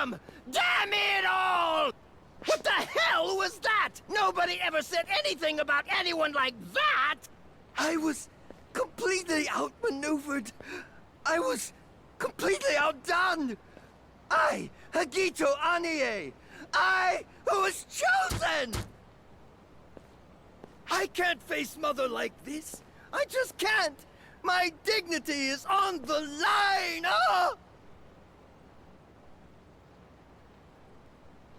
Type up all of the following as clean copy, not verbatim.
Damn! Damn it all! What the hell was that? Nobody ever said anything about anyone like that! I was completely outmaneuvered. I was completely outdone. I, Hagito Anie, I who was chosen! I can't face Mother like this. I just can't. My dignity is on the line. Ah!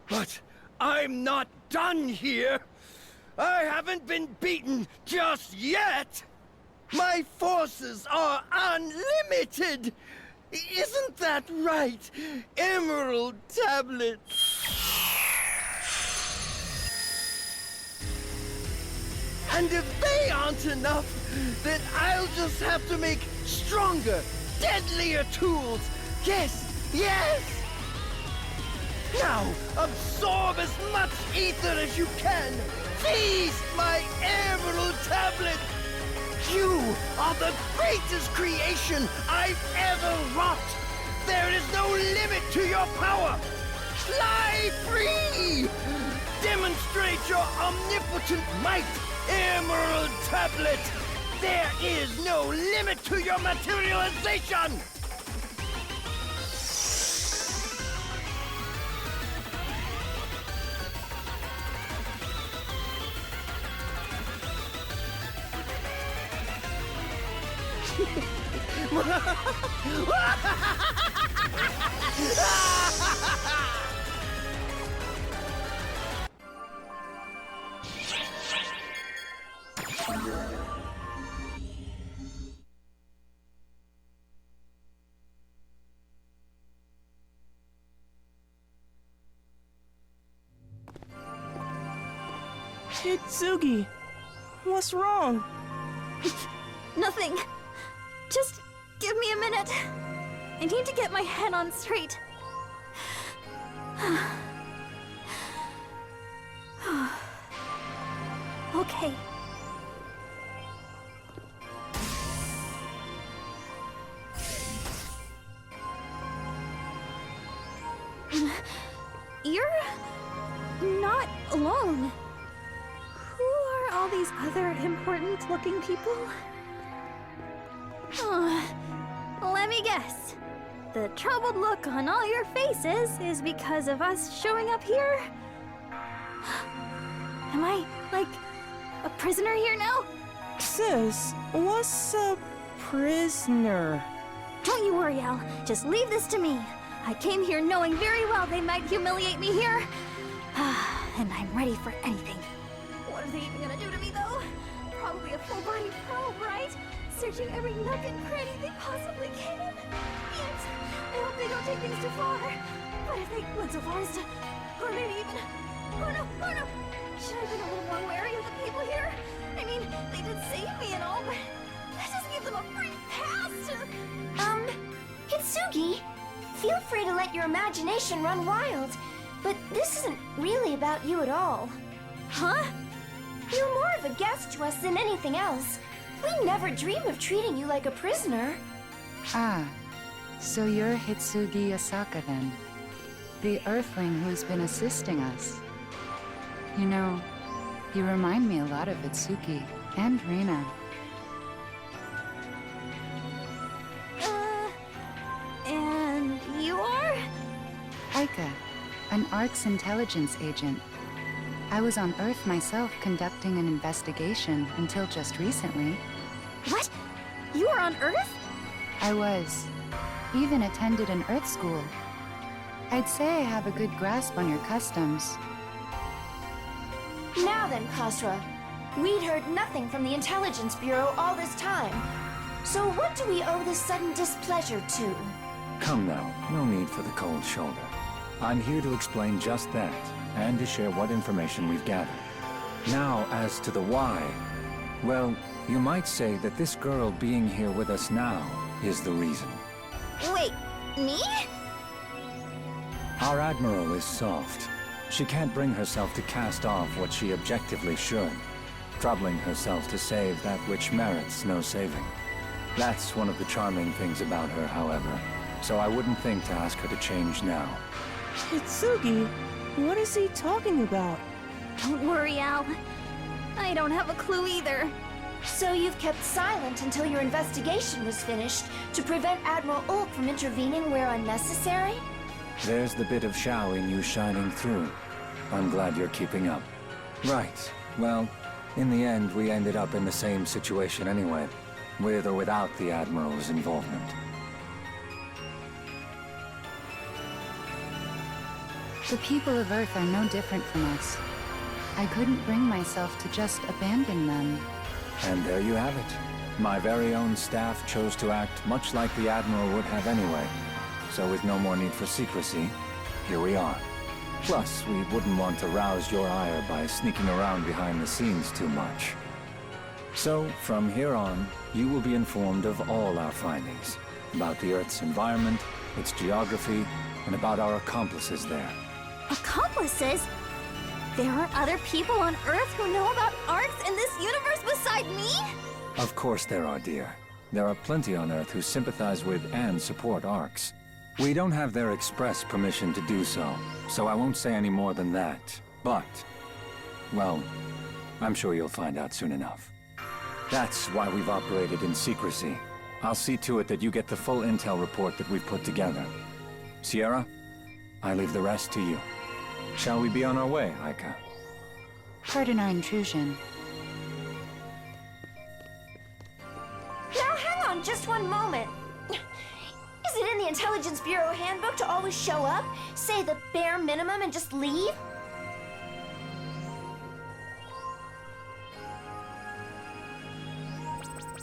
But I'm not done here. I haven't been beaten just yet. My forces are unlimited. Isn't that right, Emerald Tablet? And if they aren't enough, then I'll just have to make stronger, deadlier tools. Yes, yes! Now, absorb as much ether as you can. Feast my Emerald Tablet. You are the greatest creation I've ever wrought. There is no limit to your power. Fly free! Demonstrate your omnipotent might, Emerald Tablet! There is no limit to your materialization! Hitsugi, what's wrong? Nothing. Just give me a minute. I need to get my head on straight. Okay. You're not alone. Who are all these other important-looking people? Let me guess. The troubled look on all your faces is because of us showing up here? Am I, like, a prisoner here now? Sis, what's a prisoner? Don't you worry, Al. Just leave this to me. I came here knowing very well they might humiliate me here. And I'm ready for anything. What are they even gonna do to me, though? Probably a full-body probe, right? Searching every nook and cranny they possibly can. Yet, I hope they don't take things too far. But if they went so far as to... Or maybe even... Oh no, oh no! Should I have been a little more wary of the people here? I mean, they did save me and all, but... Let's just give them a free pass to... Hitsugi, feel free to let your imagination run wild. But this isn't really about you at all. Huh? You're more of a guest to us than anything else. We never dream of treating you like a prisoner. Ah, so you're Hitsugi Asaka then. The Earthling who's been assisting us. You know, you remind me a lot of Itsuki and Rina. And you are? Aika, an Ark's intelligence agent. I was on Earth myself conducting an investigation until just recently. What? You were on Earth? I was. Even attended an Earth school. I'd say I have a good grasp on your customs. Now then, Khosra, we'd heard nothing from the Intelligence Bureau all this time. So what do we owe this sudden displeasure to? Come now, no need for the cold shoulder. I'm here to explain just that, and to share what information we've gathered. Now, as to the why, well, you might say that this girl being here with us now is the reason. Wait, me? Our Admiral is soft. She can't bring herself to cast off what she objectively should, troubling herself to save that which merits no saving. That's one of the charming things about her, however, so I wouldn't think to ask her to change now. Hitsugi, what is he talking about? Don't worry, Al. I don't have a clue either. So you've kept silent until your investigation was finished to prevent Admiral Ulk from intervening where unnecessary? There's the bit of Shao in you shining through. I'm glad you're keeping up. Right. Well, in the end, we ended up in the same situation anyway, with or without the Admiral's involvement. The people of Earth are no different from us. I couldn't bring myself to just abandon them. And there you have it. My very own staff chose to act much like the Admiral would have anyway. So with no more need for secrecy, here we are. Plus, we wouldn't want to rouse your ire by sneaking around behind the scenes too much. So, from here on, you will be informed of all our findings. About the Earth's environment, its geography, and about our accomplices there. Accomplices? There are other people on Earth who know about arcs in this universe beside me? Of course there are, dear. There are plenty on Earth who sympathize with and support arcs. We don't have their express permission to do so, so I won't say any more than that. But, well, I'm sure you'll find out soon enough. That's why we've operated in secrecy. I'll see to it that you get the full intel report that we've put together. Sierra, I leave the rest to you. Shall we be on our way, Aika? Pardon our intrusion. Now hang on just one moment. Is it in the Intelligence Bureau handbook to always show up, say the bare minimum, and just leave?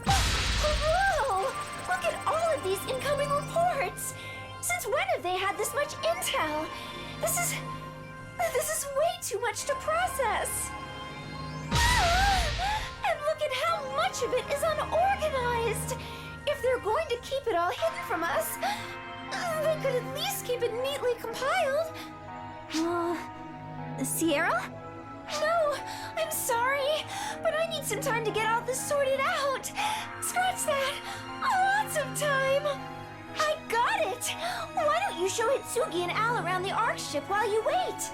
Whoa! Look at all of these incoming reports! Since when have they had this much intel? This is way too much to process. And look at how much of it is unorganized. If they're going to keep it all hidden from us, they could at least keep it neatly compiled. Sierra? No, I'm sorry, but I need some time to get all this sorted out. Scratch that. Lots of time. I got it. Why don't you show Hitsugi and Al around the Ark ship while you wait?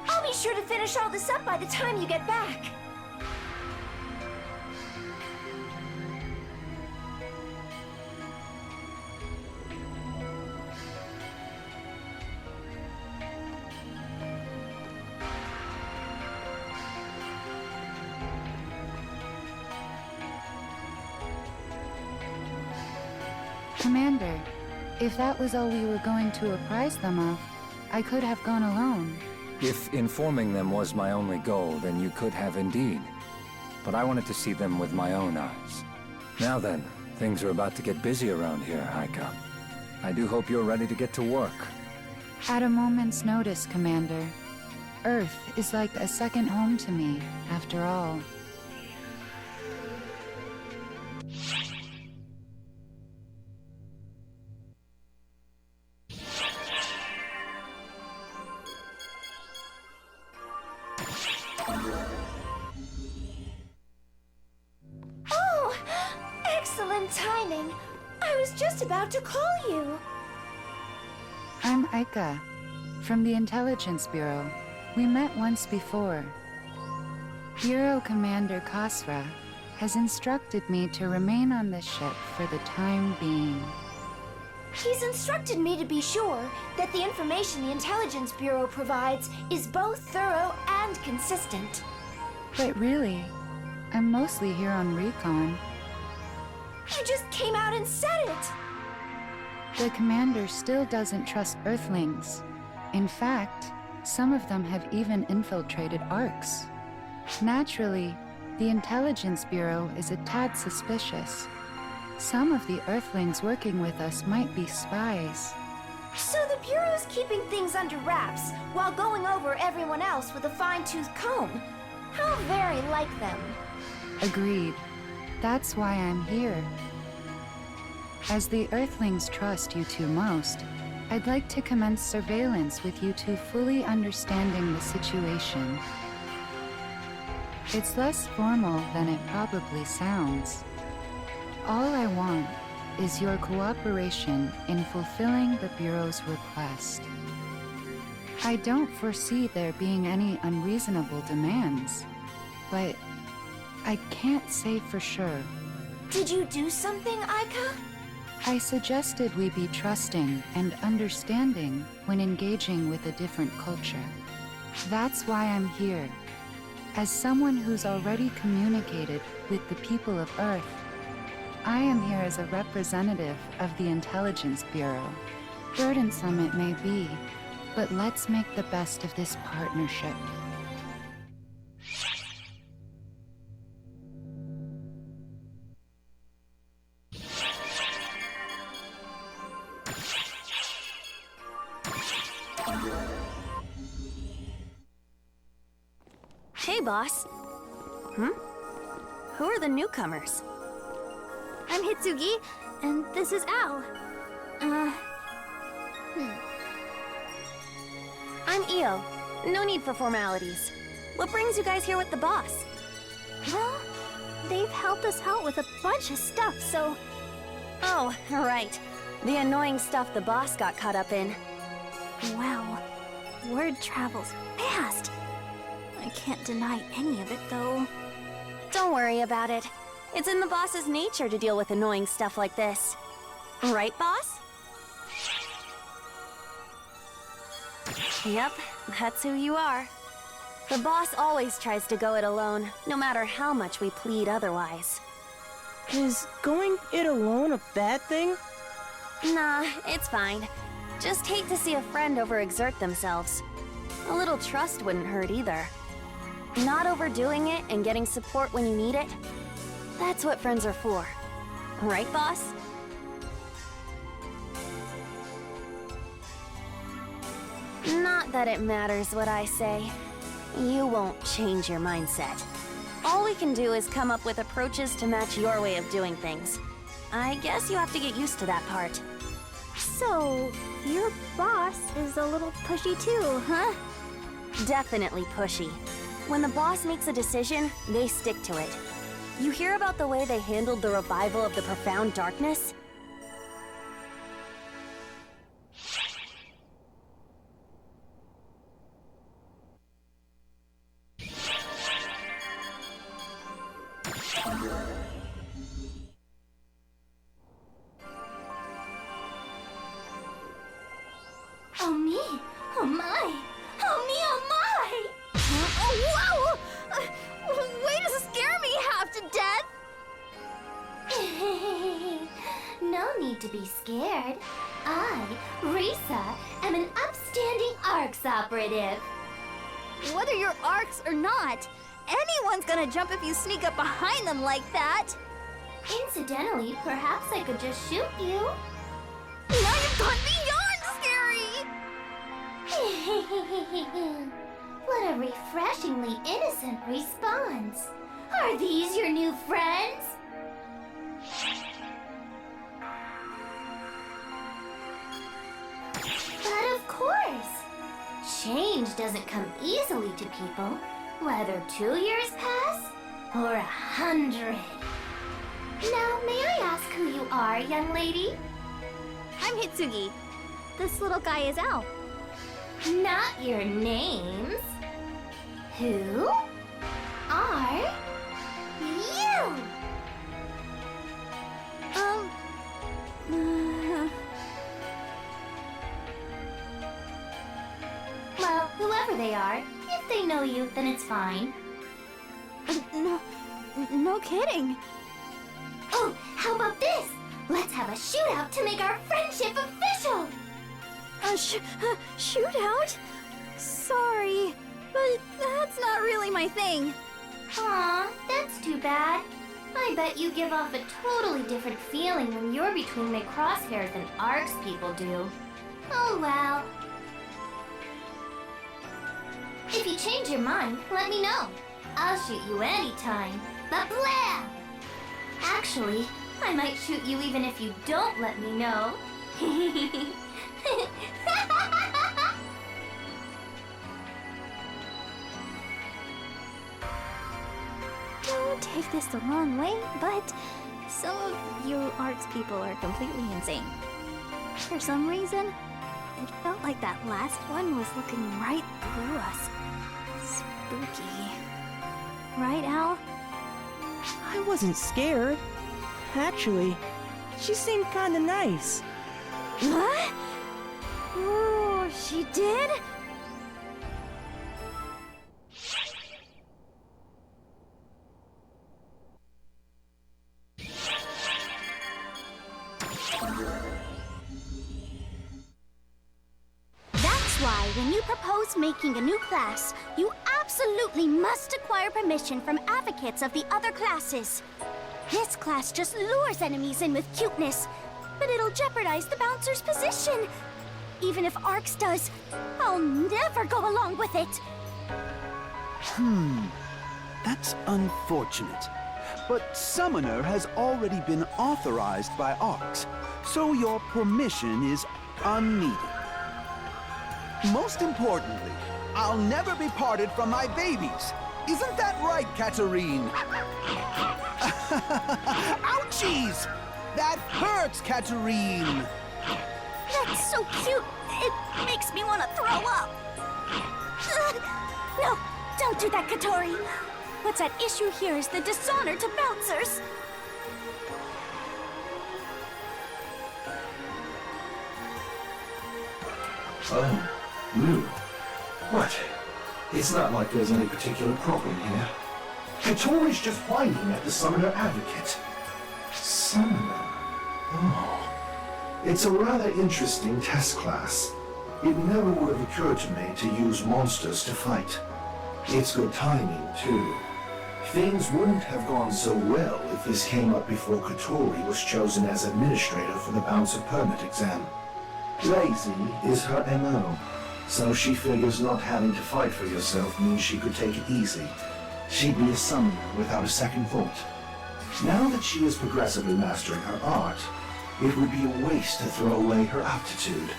I'll be sure to finish all this up by the time you get back. Commander, if that was all we were going to apprise them of, I could have gone alone. If informing them was my only goal, then you could have indeed. But I wanted to see them with my own eyes. Now then, things are about to get busy around here, Aika. I do hope you're ready to get to work. At a moment's notice, Commander. Earth is like a second home to me, after all. Oh, excellent timing. I was just about to call you. I'm Aika, from the Intelligence Bureau. We met once before. Bureau Commander Kasra has instructed me to remain on this ship for the time being. He's instructed me to be sure that the information the Intelligence Bureau provides is both thorough and consistent. But really, I'm mostly here on recon. You just came out and said it! The Commander still doesn't trust Earthlings. In fact, some of them have even infiltrated arcs. Naturally, the Intelligence Bureau is a tad suspicious. Some of the Earthlings working with us might be spies. So the Bureau's keeping things under wraps while going over everyone else with a fine-tooth comb. How very like them. Agreed. That's why I'm here. As the Earthlings trust you two most, I'd like to commence surveillance with you two fully understanding the situation. It's less formal than it probably sounds. All I want is your cooperation in fulfilling the Bureau's request. I don't foresee there being any unreasonable demands, but I can't say for sure. Did you do something, Aika? I suggested we be trusting and understanding when engaging with a different culture. That's why I'm here. As someone who's already communicated with the people of Earth, I am here as a representative of the Intelligence Bureau. Burdensome it may be, but let's make the best of this partnership. Hey, boss. Who are the newcomers? I'm Hitsugi, and this is Al. I'm Io. No need for formalities. What brings you guys here with the boss? Well, they've helped us out with a bunch of stuff, so... Oh, right. The annoying stuff the boss got caught up in. Wow. Word travels fast. I can't deny any of it, though. Don't worry about it. It's in the boss's nature to deal with annoying stuff like this. Right, boss? Yep, that's who you are. The boss always tries to go it alone, no matter how much we plead otherwise. Is going it alone a bad thing? Nah, it's fine. Just hate to see a friend overexert themselves. A little trust wouldn't hurt either. Not overdoing it and getting support when you need it. That's what friends are for. Right, boss? Not that it matters what I say. You won't change your mindset. All we can do is come up with approaches to match your way of doing things. I guess you have to get used to that part. So, your boss is a little pushy too, huh? Definitely pushy. When the boss makes a decision, they stick to it. You hear about the way they handled the revival of the Profound Darkness? Oh me! Oh my! Oh me! Oh my! Oh, whoa! Way to scare me half to death! No need to be scared. I, Risa, am an upstanding ARCS operative. Whether you're ARCs or not, anyone's gonna jump if you sneak up behind them like that. Incidentally, perhaps I could just shoot you. Now you've gone beyond scary! What a refreshingly innocent response. Are these your new friends? But of course. Change doesn't come easily to people, whether 2 years pass or 100. Now, may I ask who you are, young lady? I'm Hitsugi. This little guy is Al. Not your names. Who are you? Well, whoever they are, if they know you, then it's fine. No kidding. Oh, how about this? Let's have a shootout to make our friendship official! Shootout? Sorry, but that's not really my thing. Aw, that's too bad. I bet you give off a totally different feeling when you're between my crosshairs than ARCS people do. Oh well. If you change your mind, let me know. I'll shoot you anytime. But blah! Actually, I might shoot you even if you don't let me know. Don't take this the wrong way, but some of you arts people are completely insane. For some reason, It felt like that last one was looking right through us. Spooky. Right, Al? I wasn't scared. Actually, she seemed kinda nice. What? Oh, she did? That's why when you propose making a new class, you absolutely must acquire permission from advocates of the other classes. This class just lures enemies in with cuteness, but it'll jeopardize the bouncer's position. Even if Arx does, I'll never go along with it. That's unfortunate. But Summoner has already been authorized by Arx, so your permission is unneeded. Most importantly, I'll never be parted from my babies. Isn't that right, Katarine? Ouchies! That hurts, Katarine! That's so cute, it makes me want to throw up. No, don't do that, Katori. What's at issue here is the dishonor to bouncers. Oh, Lou. What? It's not like there's any particular problem here. Katori's just whining at the Summoner Advocate. Summoner? Oh. It's a rather interesting test class. It never would have occurred to me to use monsters to fight. It's good timing, too. Things wouldn't have gone so well if this came up before Katori was chosen as administrator for the Bouncer Permit exam. Lazy is her MO, so she figures not having to fight for yourself means she could take it easy. She'd be a summoner without a second thought. Now that she is progressively mastering her art, it would be a waste to throw away her aptitude.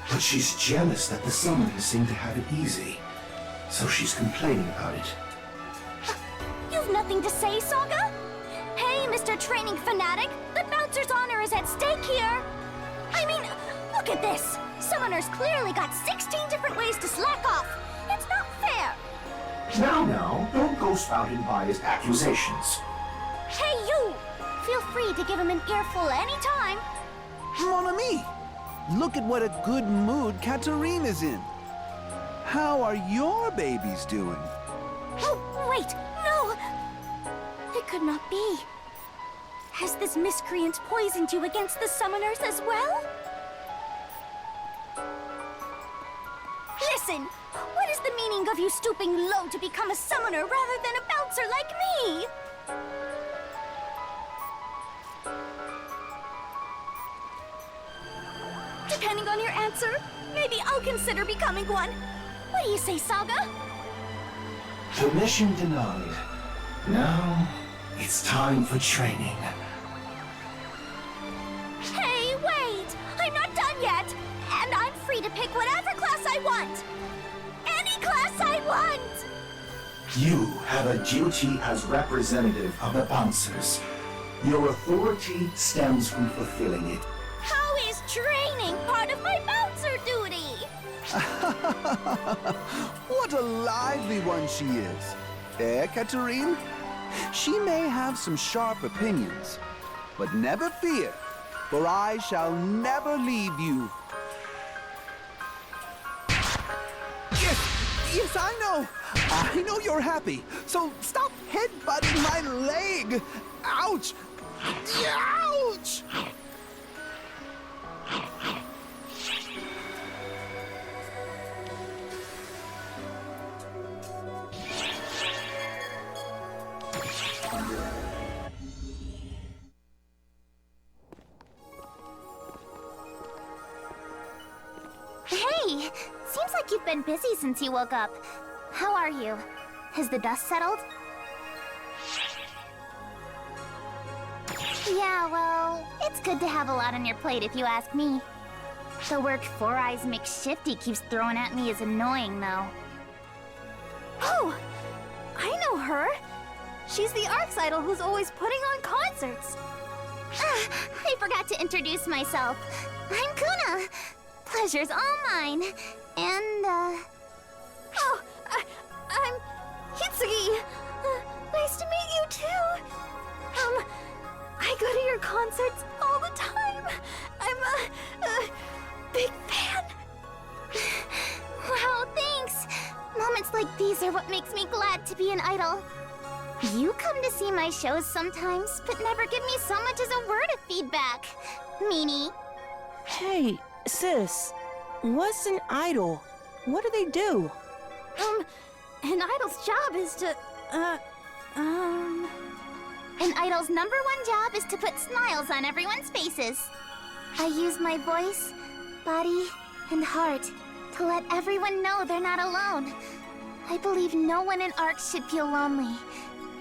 But she's jealous that the summoners seem to have it easy, so she's complaining about it. You've nothing to say, Saga? Hey, Mr. Training Fanatic, the bouncer's honor is at stake here. I mean, look at this. Summoners clearly got 16 different ways to slack off. It's not fair. Now, don't go spouting biased accusations. Hey, you! Feel free to give him an earful anytime. Mon ami! Look at what a good mood Katarine is in. How are your babies doing? Oh, wait, no! It could not be. Has this miscreant poisoned you against the summoners as well? Listen, what is the meaning of you stooping low to become a summoner rather than a bouncer like me? Depending on your answer, maybe I'll consider becoming one. What do you say, Saga? Permission denied. Now, it's time for training. Hey, wait! I'm not done yet! And I'm free to pick whatever class I want! Any class I want! You have a duty as representative of the bouncers. Your authority stems from fulfilling it. How is training part of my bouncer duty? What a lively one she is. Eh, Katarine? She may have some sharp opinions, but never fear, for I shall never leave you. Yes, I know. I know you're happy, so stop headbutting my leg. Ouch! Ouch! Hey, seems like you've been busy since you woke up. How are you? Has the dust settled? Yeah, well, it's good to have a lot on your plate if you ask me. The work Four Eyes McShifty keeps throwing at me is annoying, though. Oh! I know her! She's the Arx idol who's always putting on concerts. I forgot to introduce myself. I'm Kuna. Pleasure's all mine. And, Oh, I'm Hitsugi. Nice to meet you, too. I go to your concerts all the time. I'm a big fan. Wow, thanks. Moments like these are what makes me glad to be an idol. You come to see my shows sometimes, but never give me so much as a word of feedback. Meanie. Hey, sis. What's an idol? What do they do? An idol's job is to, An idol's #1 job is to put smiles on everyone's faces. I use my voice, body, and heart to let everyone know they're not alone. I believe no one in ARC should feel lonely.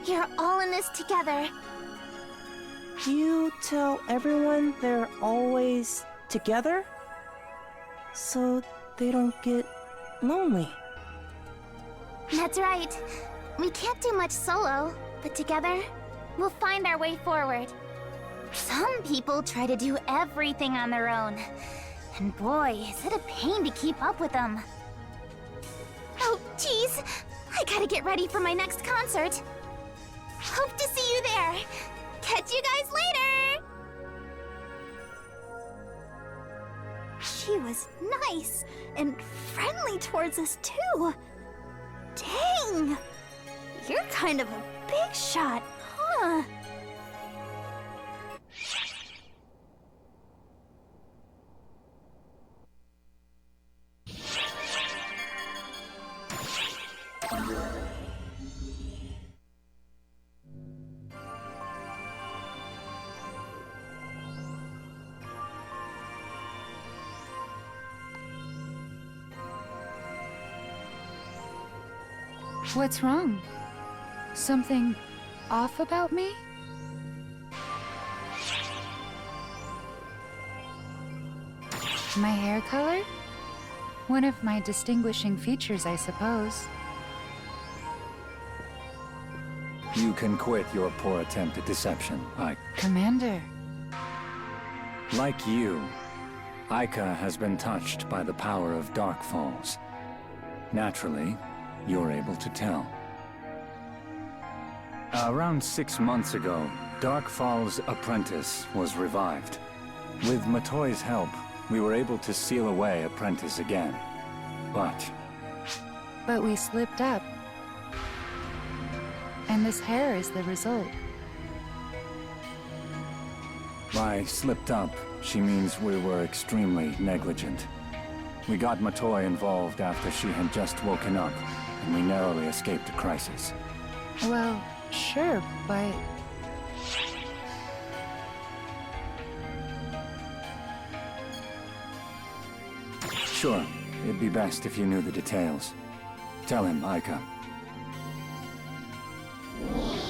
You're all in this together. You tell everyone they're always together? So they don't get lonely. That's right. We can't do much solo, but together, we'll find our way forward. Some people try to do everything on their own. And boy, is it a pain to keep up with them. Oh, geez. I gotta get ready for my next concert. Hope to see you there. Catch you guys later! She was nice and friendly towards us, too. Dang! You're kind of a big shot, huh? What's wrong? Something off about me? My hair color? One of my distinguishing features, I suppose. You can quit your poor attempt at deception, Commander. Like you, Aika has been touched by the power of Dark Falls. Naturally, you're able to tell. Around 6 months ago, Dark Falls' apprentice was revived. With Matoi's help, we were able to seal away Apprentice again. But we slipped up. And this hair is the result. by slipped up, she means we were extremely negligent. We got Matoi involved after she had just woken up, and we narrowly escaped a crisis. Well, sure, but... Sure, it'd be best if you knew the details. Tell him, Aika.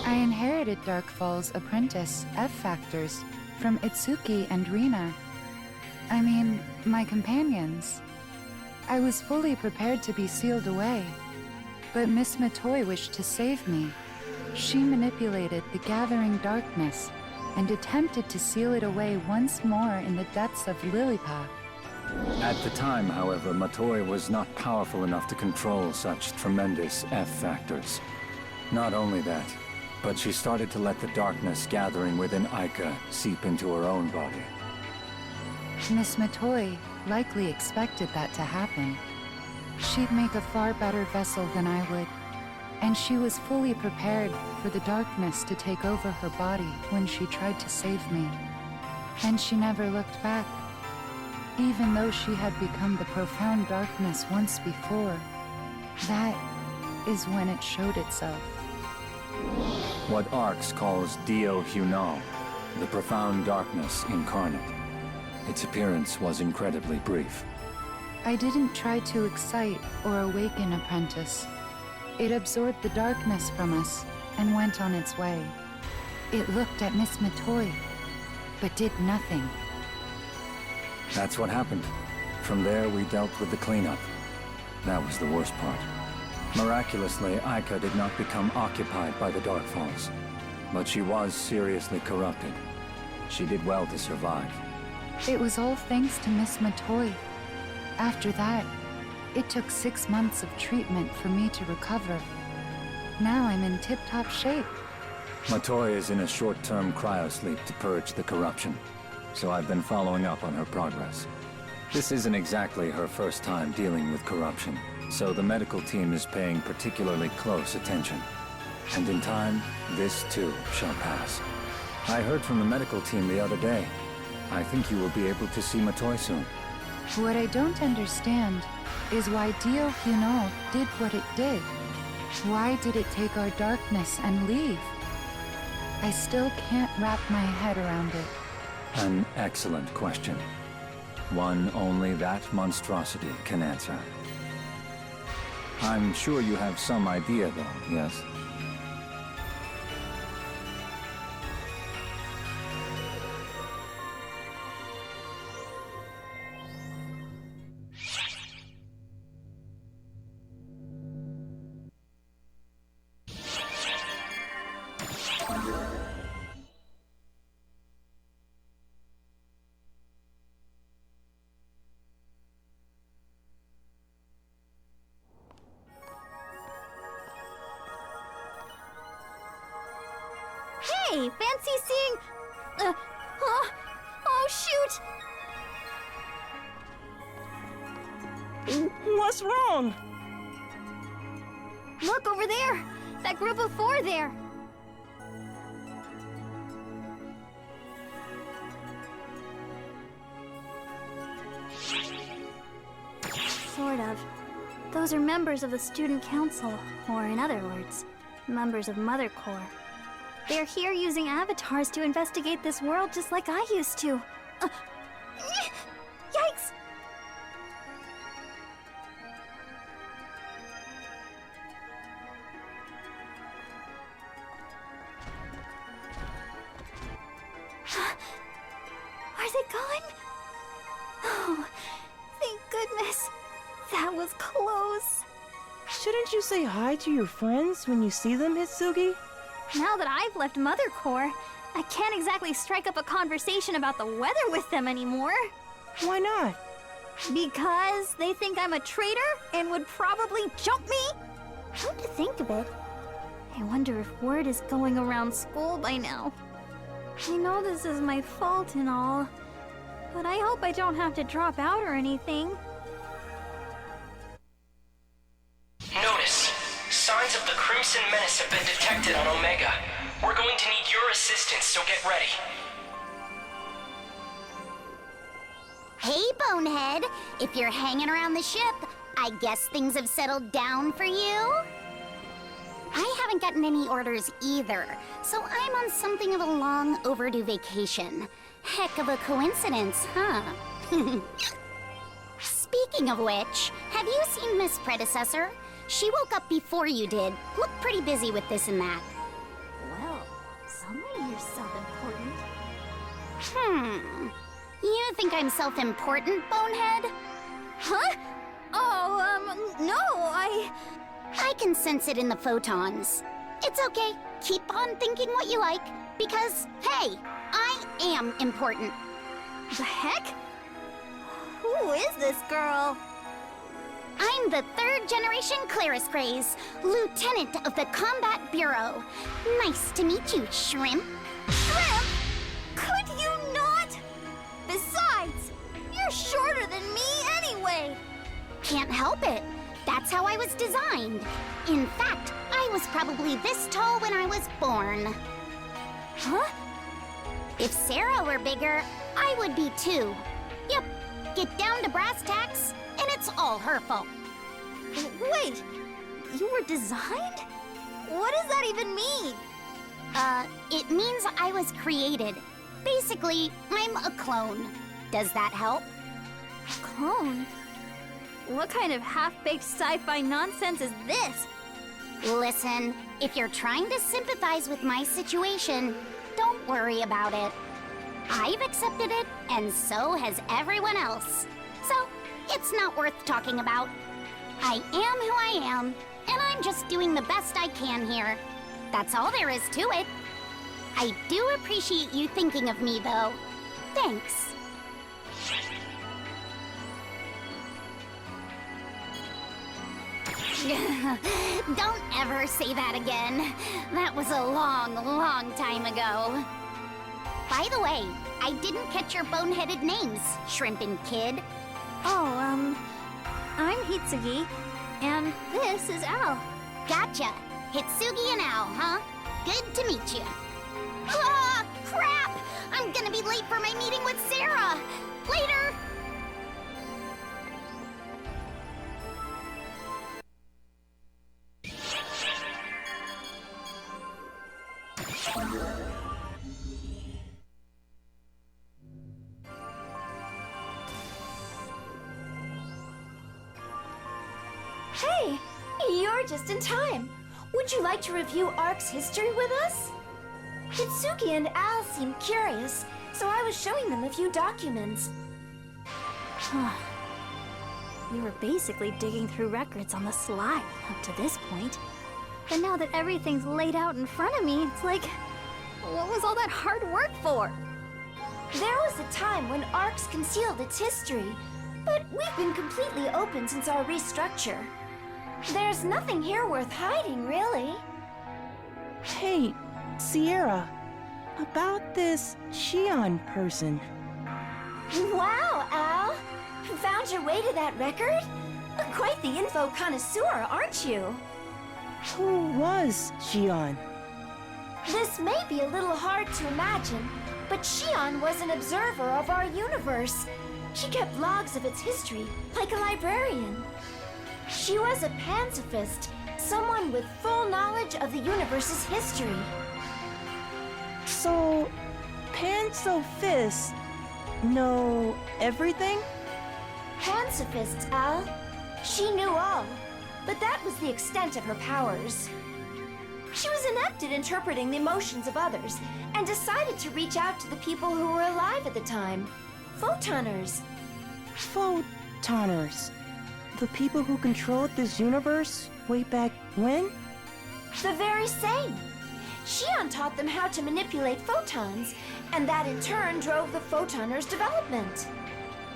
I inherited Darkfall's apprentice, F-Factors, from Hitsugi and Rina. I mean, my companions. I was fully prepared to be sealed away. But Miss Matoi wished to save me. She manipulated the gathering darkness and attempted to seal it away once more in the depths of Lilliput. At the time, however, Matoi was not powerful enough to control such tremendous F-Factors. Not only that, but she started to let the darkness gathering within Aika seep into her own body. Miss Matoi likely expected that to happen. She'd make a far better vessel than I would, and she was fully prepared for the darkness to take over her body when she tried to save me. And she never looked back. Even though she had become the profound darkness once before, that is when it showed itself. What Arx calls Dio Hunal, the profound darkness incarnate. Its appearance was incredibly brief. I didn't try to excite or awaken Apprentice. It absorbed the darkness from us and went on its way. It looked at Miss Matoi, but did nothing. That's what happened. From there, we dealt with the cleanup. That was the worst part. Miraculously, Aika did not become occupied by the Darkfalls, but she was seriously corrupted. She did well to survive. It was all thanks to Miss Matoi. After that, it took 6 months of treatment for me to recover. Now I'm in tip-top shape. Matoi is in a short-term cryosleep to purge the corruption, so I've been following up on her progress. This isn't exactly her first time dealing with corruption, so the medical team is paying particularly close attention. And in time, this too shall pass. I heard from the medical team the other day. I think you will be able to see Matoi soon. What I don't understand is why Dio Hyuno did what it did. Why did it take our darkness and leave? I still can't wrap my head around it. An excellent question. One only that monstrosity can answer. I'm sure you have some idea, though, yes? Hey, fancy seeing... oh, shoot! What's wrong? Look over there! That group of 4 there! Sort of. Those are members of the Student Council, or in other words, members of Mother Corps. They're here using avatars to investigate this world just like I used to. Yikes! Are they gone? Oh, thank goodness. That was close. Shouldn't you say hi to your friends when you see them, Hitsugi? Now that I've left Mother Corps, I can't exactly strike up a conversation about the weather with them anymore. Why not? Because they think I'm a traitor and would probably jump me? Come to think of it, I wonder if word is going around school by now. I know this is my fault and all, but I hope I don't have to drop out or anything. Notice, signs of the Crimson Menace have been detected on Omega. We're going to need your assistance, so get ready. Hey, Bonehead. If you're hanging around the ship, I guess things have settled down for you? I haven't gotten any orders either, so I'm on something of a long overdue vacation. Heck of a coincidence, huh? Speaking of which, have you seen Miss Predecessor? She woke up before you did. Looked pretty busy with this and that. Well, somebody here's self-important. You think I'm self-important, Bonehead? Huh? Oh, no, I can sense it in the photons. It's okay. Keep on thinking what you like, because, hey, I am important. The heck? Who is this girl? I'm the 3rd generation Claris Craze, Lieutenant of the Combat Bureau. Nice to meet you, Shrimp. Shrimp? Could you not? Besides, you're shorter than me anyway. Can't help it. That's how I was designed. In fact, I was probably this tall when I was born. Huh? If Sarah were bigger, I would be too. Yep, get down to brass tacks, and it's all her fault. Wait, you were designed? What does that even mean? It means I was created. Basically, I'm a clone. Does that help? Clone? What kind of half-baked sci-fi nonsense is this? Listen, if you're trying to sympathize with my situation, don't worry about it. I've accepted it, and so has everyone else. So, it's not worth talking about. I am who I am, and I'm just doing the best I can here. That's all there is to it. I do appreciate you thinking of me, though. Thanks. Don't ever say that again. That was a long, long time ago. By the way, I didn't catch your boneheaded names, Shrimpin' Kid. Oh, I'm Hitsugi, and this is Al. Gotcha. Hitsugi and Al, huh? Good to meet you. Ah, crap! I'm gonna be late for my meeting with Sarah. Later! Hey, you're just in time. Would you like to review Ark's history with us? Hitsugi and Al seemed curious, so I was showing them a few documents. We were basically digging through records on the sly up to this point. But now that everything's laid out in front of me, it's like, what was all that hard work for? There was a time when Ark's concealed its history, but we've been completely open since our restructure. There's nothing here worth hiding, really. Hey, Sierra, about this Shion person. Wow, Al! Found your way to that record? Quite the info connoisseur, aren't you? Who was Shion? This may be a little hard to imagine, but Shion was an observer of our universe. She kept logs of its history, like a librarian. She was a pacifist, someone with full knowledge of the universe's history. So, Pacifist know everything? Pacifists, Al. She knew all, but that was the extent of her powers. She was inept at interpreting the emotions of others, and decided to reach out to the people who were alive at the time. Photoners. Photoners. The people who controlled this universe way back when? The very same. Shion taught them how to manipulate photons, and that in turn drove the Photoners' development.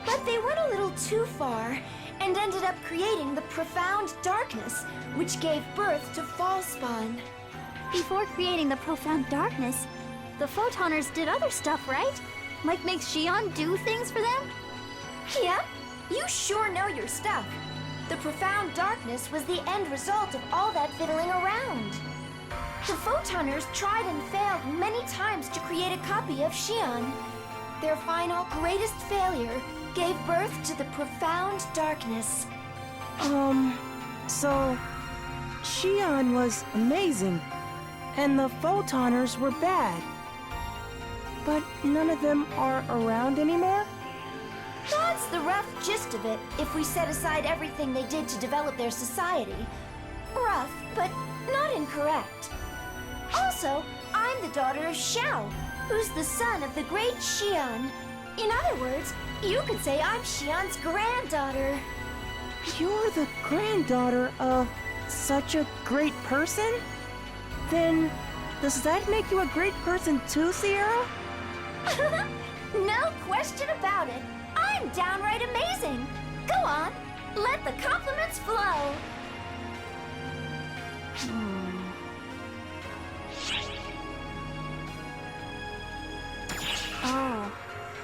But they went a little too far, and ended up creating the profound darkness, which gave birth to Fallspawn. Before creating the profound darkness, the Photoners did other stuff, right? Like make Shion do things for them? Yep, you sure know your stuff. The profound darkness was the end result of all that fiddling around. The Photoners tried and failed many times to create a copy of Shion. Their final, greatest failure gave birth to the profound darkness. So Shion was amazing, and the Photoners were bad. But none of them are around anymore? That's the rough gist of it, if we set aside everything they did to develop their society. Rough, but not incorrect. Also, I'm the daughter of Xiao, who's the son of the great Shion. In other words, you could say I'm Shion's granddaughter. You're the granddaughter of such a great person? Then, does that make you a great person too, Sierra? No question about it. I'm downright amazing. Go on, let the compliments flow. Oh,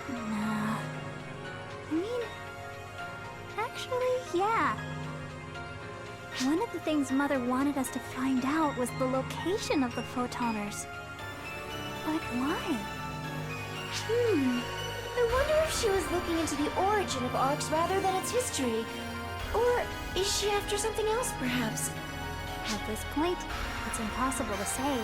nah. I mean, actually, yeah. One of the things Mother wanted us to find out was the location of the Photoners. But why? I wonder if she was looking into the origin of Arcs rather than its history. Or is she after something else, perhaps? At this point, it's impossible to say.